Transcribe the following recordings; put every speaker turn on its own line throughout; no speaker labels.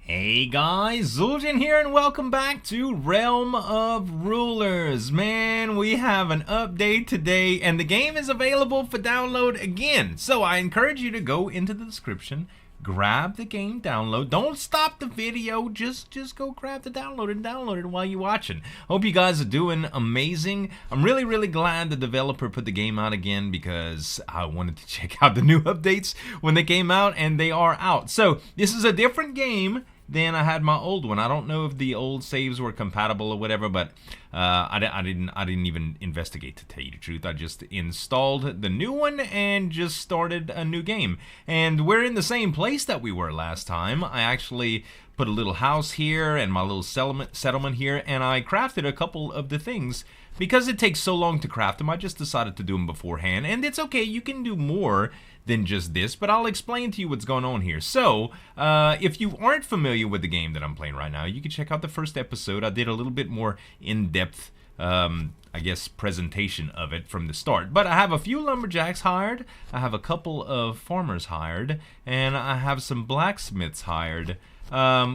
Hey guys, Zul'jin here and welcome back to Realm of Rulers. Man, we have an update today and the game is available for download again. So I encourage you to go into the description, grab the game download. Don't stop the video, just go grab the download and download it while you're watching. Hope you guys are doing amazing. I'm really glad the developer put the game out again because I wanted to check out the new updates when they came out, and they are out. So this is a different game than I had my old one. I don't know if the old saves were compatible or whatever, but I didn't even investigate, to tell you the truth. I just installed the new one and just started a new game. And we're in the same place that we were last time. I actually put a little house here and my little settlement here, and I crafted a couple of the things. Because it takes so long to craft them, I just decided to do them beforehand. And it's okay, you can do more than just this, but I'll explain to you what's going on here. So, if you aren't familiar with the game that I'm playing right now, you can check out the first episode. I did a little bit more in-depth, I guess, presentation of it from the start. But I have a few lumberjacks hired, I have a couple of farmers hired, and I have some blacksmiths hired,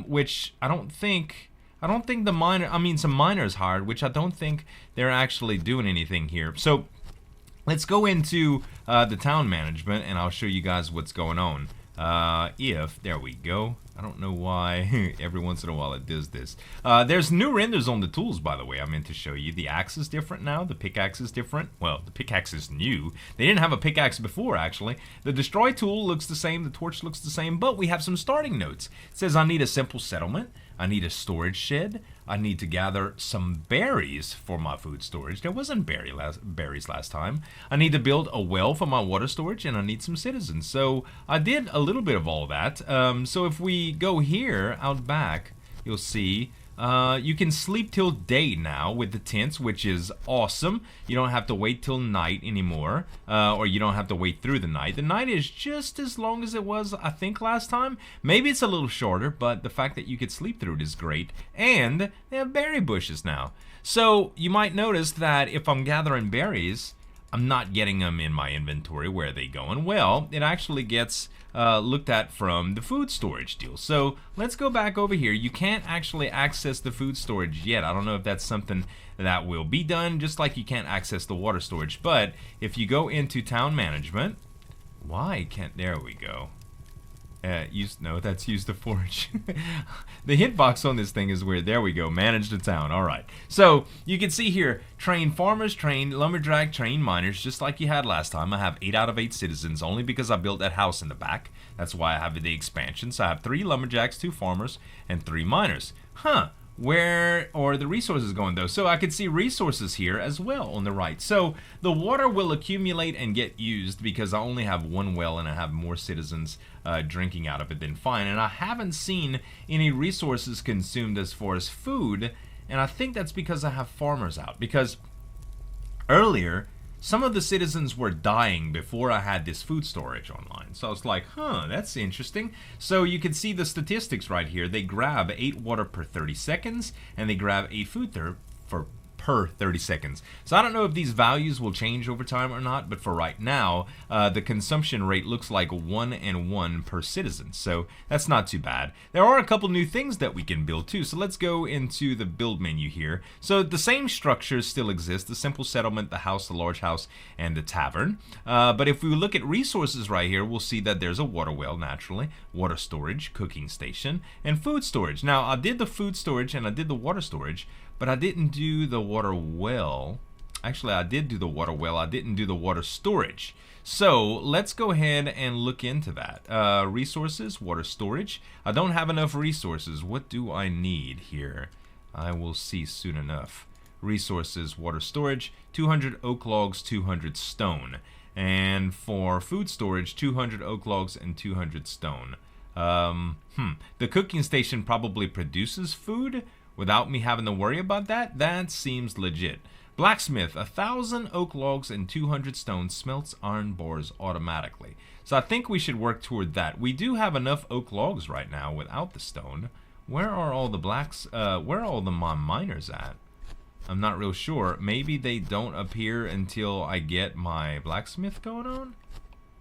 which I don't think some miners hired, which I don't think they're actually doing anything here. So let's go into the town management and I'll show you guys what's going on. There we go. I don't know why every once in a while it does this. There's new renders on the tools, by the way. I meant to show you. The axe is different now. The pickaxe is different. Well, the pickaxe is new. They didn't have a pickaxe before, actually. The destroy tool looks the same. The torch looks the same. But we have some starting notes. It says I need a simple settlement. I need a storage shed. I need to gather some berries for my food storage. There wasn't berries last time. I need to build a well for my water storage, and I need some citizens. So I did a little bit of all that. So if we go here out back, you'll see you can sleep till day now with the tents, which is awesome. You don't have to wait till night anymore, or you don't have to wait through the night. The night is just as long as it was, I think, last time. Maybe it's a little shorter, but the fact that you could sleep through it is great. And they have berry bushes now. So you might notice that if I'm gathering berries, I'm not getting them in my inventory. Where are they going? Well, it actually gets looked at from the food storage deal. So let's go back over here. You can't actually access the food storage yet. I don't know if that's something that will be done, just like you can't access the water storage. But if you go into town management, there we go. That's use the forge. The hitbox on this thing is weird. There we go. Manage the town. All right. So you can see here, train farmers, train lumberjack, train miners, just like you had last time. I have 8 out of 8 citizens, only because I built that house in the back. That's why I have the expansion. So I have 3 lumberjacks, 2 farmers, and 3 miners. Where are the resources going, though? So I could see resources here as well on the right. So the water will accumulate and get used because I only have 1 well and I have more citizens drinking out of it than fine. And I haven't seen any resources consumed as far as food, and I think that's because I have farmers out. Because earlier, some of the citizens were dying before I had this food storage online. So I was like, that's interesting. So you can see the statistics right here. They grab 8 water per 30 seconds, and they grab 8 food per 30 seconds. So I don't know if these values will change over time or not, but for right now, the consumption rate looks like 1 and 1 per citizen. So that's not too bad. There are a couple new things that we can build too. So let's go into the build menu here. So the same structures still exist: the simple settlement, the house, the large house, and the tavern. But if we look at resources right here, we'll see that there's a water well, naturally, water storage, cooking station, and food storage. Now, I did the food storage and I did the water storage, but I didn't do the water well. Actually, I did do the water well. I didn't do the water storage. So let's go ahead and look into that. Resources, water storage. I don't have enough resources. What do I need here? I will see soon enough. Resources, water storage, 200 oak logs, 200 stone. And for food storage, 200 oak logs and 200 stone. The cooking station probably produces food without me having to worry about that. That seems legit. Blacksmith, 1,000 oak logs and 200 stone smelts iron bars automatically. So I think we should work toward that. We do have enough oak logs right now without the stone. Where are all the where are all the miners at? I'm not real sure. Maybe they don't appear until I get my blacksmith going on?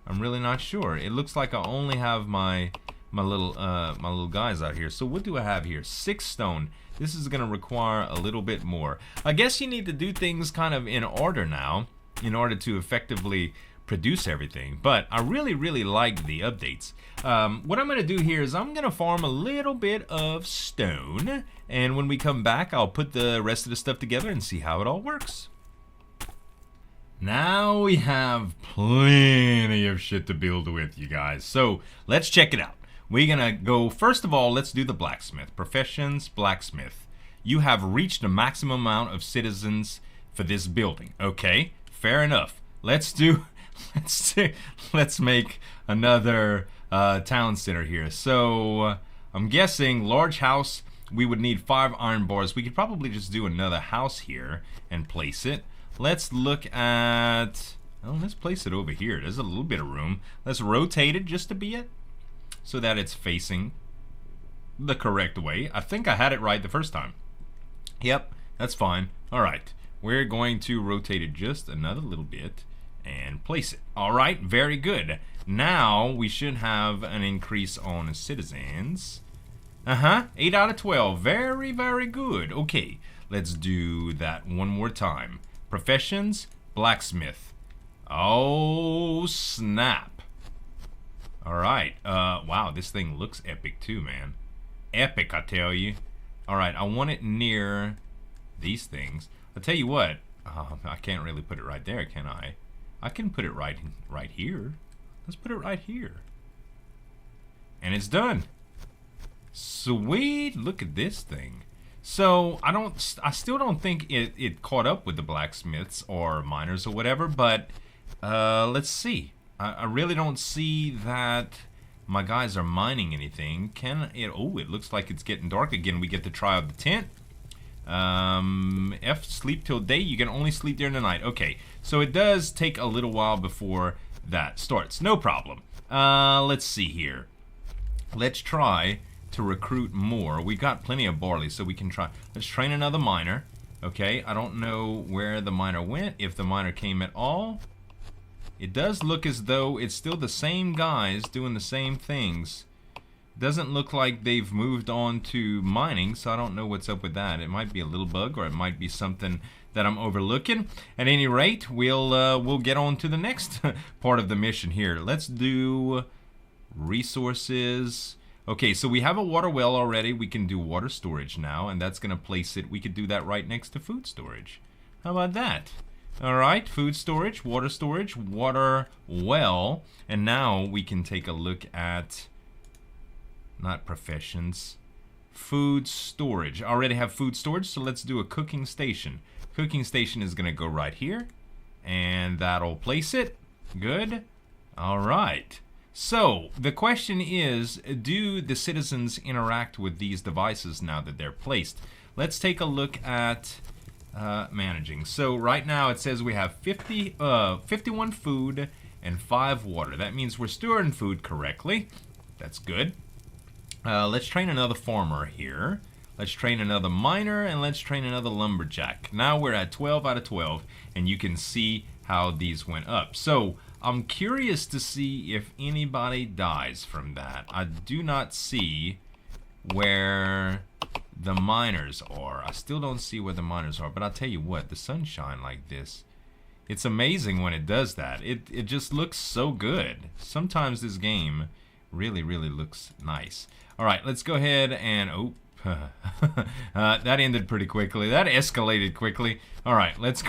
I'm really not sure. It looks like I only have my my little guys out here. So what do I have here? 6 stone. This is gonna require a little bit more. I guess you need to do things kind of in order now in order to effectively produce everything. But I really like the updates. What I'm gonna do here is I'm gonna farm a little bit of stone, and when we come back I'll put the rest of the stuff together and see how it all works. Now we have plenty of shit to build with, you guys. So let's check it out. We're gonna go, first of all, let's do the blacksmith. Professions, blacksmith. You have reached the maximum amount of citizens for this building. Okay, fair enough. Let's make another town center here. So I'm guessing large house, we would need 5 iron bars. We could probably just do another house here and place it. Let's look at, oh, let's place it over here. There's a little bit of room. Let's rotate it just a bit so that it's facing the correct way. I think I had it right the first time. Yep, that's fine. All right, we're going to rotate it just another little bit and place it. All right, very good. Now we should have an increase on citizens. 8 out of 12. Very good. Okay, let's do that one more time. Professions, blacksmith. Oh, snap. Alright, wow, this thing looks epic too, man. Epic, I tell you. Alright, I want it near these things. I'll tell you what, I can't really put it right there, can I? I can put it right here. Let's put it right here. And it's done. Sweet, look at this thing. So I still don't think it caught up with the blacksmiths or miners or whatever, but let's see. I really don't see that my guys are mining anything. Oh, it looks like it's getting dark again. We get to try out the tent. Sleep till day. You can only sleep during the night. Okay, so it does take a little while before that starts. No problem. Let's see here. Let's try to recruit more. We got plenty of barley, so we can try. Let's train another miner. Okay, I don't know where the miner went, if the miner came at all. It does look as though it's still the same guys doing the same things. Doesn't look like they've moved on to mining, so I don't know what's up with that. It might be a little bug, or it might be something that I'm overlooking. At any rate, we'll get on to the next part of the mission here. Let's do resources. Okay, so we have a water well already. We can do water storage now, and that's going to place it. We could do that right next to food storage. How about that? All right, food storage, water well, and now we can take a look at, not professions, food storage. I already have food storage, so let's do a cooking station. Cooking station is going to go right here, and that'll place it. Good. All right. So, the question is, do the citizens interact with these devices now that they're placed? Let's take a look at managing. So, right now it says we have 51 food and 5 water. That means we're storing food correctly. That's good. Let's train another farmer here. Let's train another miner, and let's train another lumberjack. Now we're at 12 out of 12, and you can see how these went up. So, I'm curious to see if anybody dies from that. I do not see where the miners are. I still don't see where the miners are, but I'll tell you what, the sunshine like this, it's amazing when it does that. It just looks so good. Sometimes this game really looks nice. All right, let's go ahead and, that ended pretty quickly. That escalated quickly. All right, let's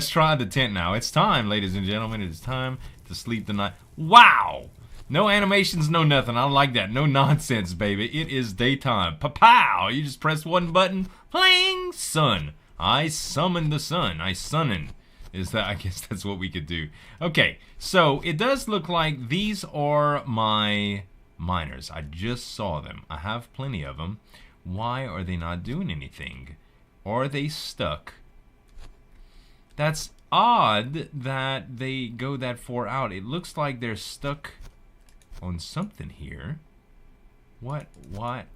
try the tent now. It's time, ladies and gentlemen. It's time to sleep tonight. Wow! No animations, no nothing. I like that. No nonsense, baby. It is daytime. Pa-pow! You just press one button. Pling! Sun. I summoned the sun. I sunnin'. I guess that's what we could do. Okay, so it does look like these are my miners. I just saw them. I have plenty of them. Why are they not doing anything? Are they stuck? That's odd that they go that far out. It looks like they're stuck on something here. What?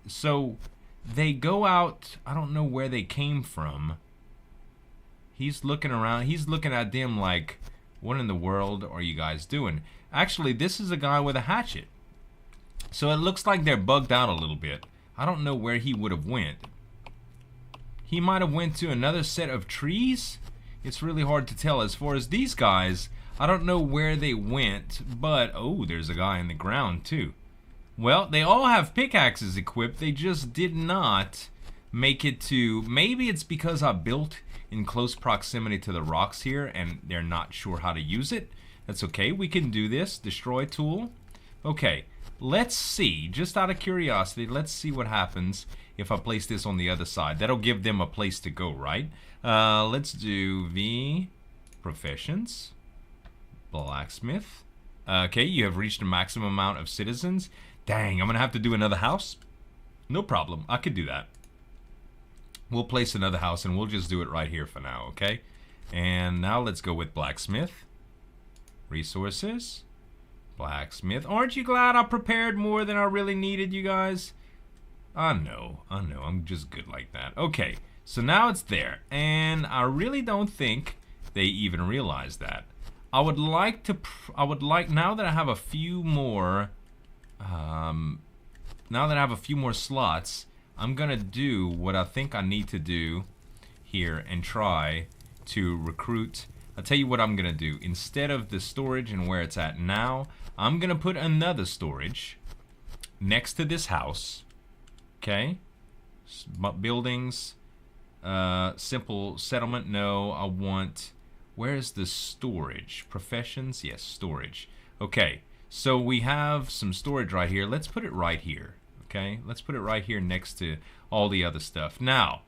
So they go out. I don't know where they came from. He's looking around. He's looking at them like, what in the world are you guys doing? Actually, this is a guy with a hatchet. So it looks like they're bugged out a little bit. I don't know where he would have went. He might have went to another set of trees. It's really hard to tell. As far as these guys, I don't know where they went, but oh, there's a guy in the ground too. Well, they all have pickaxes equipped. They just did not make it to... Maybe it's because I built in close proximity to the rocks here and they're not sure how to use it. That's okay. We can do this. Destroy tool. Okay. Let's see, just out of curiosity, let's see what happens if I place this on the other side. That'll give them a place to go, right? Let's do V professions, blacksmith. Okay, you have reached a maximum amount of citizens. Dang, I'm gonna have to do another house. No problem, I could do that. We'll place another house and we'll just do it right here for now, okay? And now let's go with blacksmith. Resources. Blacksmith. Aren't you glad I prepared more than I really needed, you guys? I know. I'm just good like that. Okay, so now it's there. And I really don't think they even realize that. I would like, now that I have a few more, slots, I'm gonna do what I think I need to do here and try to recruit. I'll tell you what I'm gonna do. Instead of the storage and where it's at now, I'm gonna put another storage next to this house. Okay, buildings, simple settlement. No, I want. Where's the storage? Professions. Yes, storage. Okay, so we have some storage right here. Let's put it right here. Okay, let's put it right here next to all the other stuff. Now,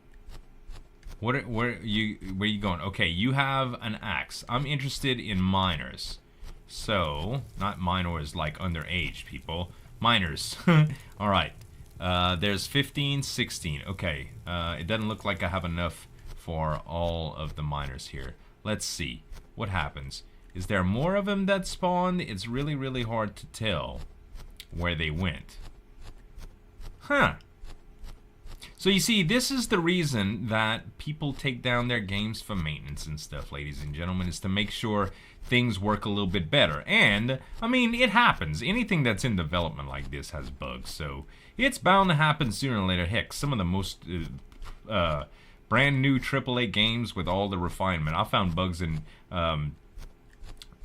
where are you going? Okay, you have an axe. I'm interested in miners. So, not minors like underage people. Miners. Alright. There's 15, 16. Okay. It doesn't look like I have enough for all of the miners here. Let's see. What happens? Is there more of them that spawned? It's really, really hard to tell where they went. Huh. So you see, this is the reason that people take down their games for maintenance and stuff, ladies and gentlemen, is to make sure things work a little bit better. And, I mean, it happens. Anything that's in development like this has bugs, so it's bound to happen sooner or later. Heck, some of the most brand new AAA games with all the refinement. I found bugs in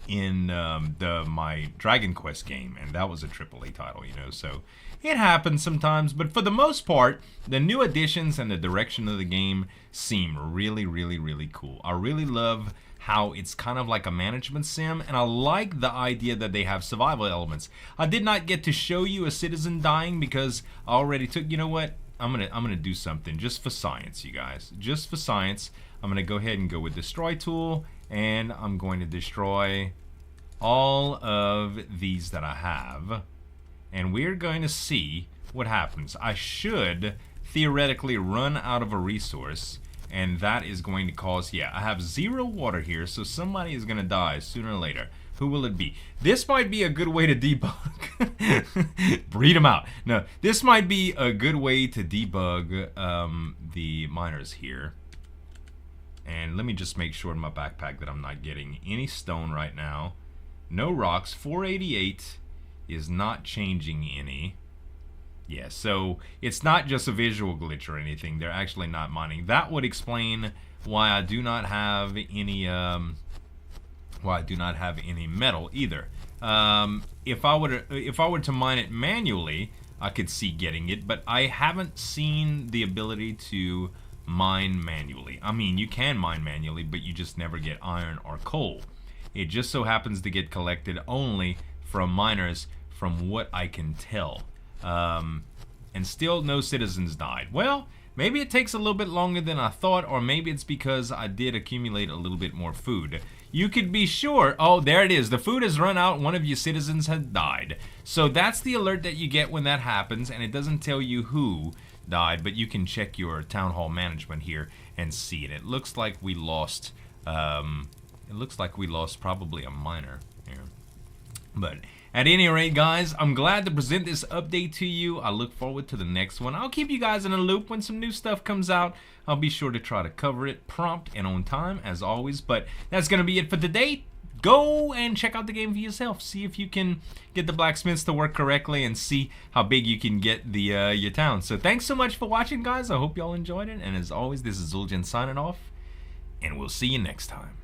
my Dragon Quest game, and that was a AAA title, you know, so it happens sometimes. But for the most part, the new additions and the direction of the game seem really, really, really cool. I really love how it's kind of like a management sim, and I like the idea that they have survival elements. I did not get to show you a citizen dying because I already took, you know what, I'm gonna do something just for science, you guys, just for science. I'm gonna go ahead and go with destroy tool, and I'm going to destroy all of these that I have, and we're going to see what happens. I should theoretically run out of a resource, and that is going to cause, yeah, I have 0 water here, so somebody is going to die sooner or later. Who will it be? This might be a good way to debug. Breed them out. No, this might be a good way to debug the miners here. And let me just make sure in my backpack that I'm not getting any stone right now. No rocks. 488 is not changing any. Yeah, so it's not just a visual glitch or anything. They're actually not mining. That would explain why I do not have any metal either. If I were to mine it manually, I could see getting it, but I haven't seen the ability to mine manually. I mean, you can mine manually, but you just never get iron or coal. It just so happens to get collected only from miners, from what I can tell. And still no citizens died. Well, maybe it takes a little bit longer than I thought, or maybe it's because I did accumulate a little bit more food. You could be sure. Oh, there it is. The food has run out. One of your citizens has died. So that's the alert that you get when that happens, and it doesn't tell you who died, but you can check your town hall management here and see it. It looks like we lost. It looks like we lost probably a miner here. But at any rate, guys, I'm glad to present this update to you. I look forward to the next one. I'll keep you guys in a loop when some new stuff comes out. I'll be sure to try to cover it prompt and on time, as always. But that's going to be it for today. go and check out the game for yourself. See if you can get the blacksmiths to work correctly and see how big you can get the your town. So thanks so much for watching, guys. I hope y'all enjoyed it. And as always, this is Zul'jin signing off, and we'll see you next time.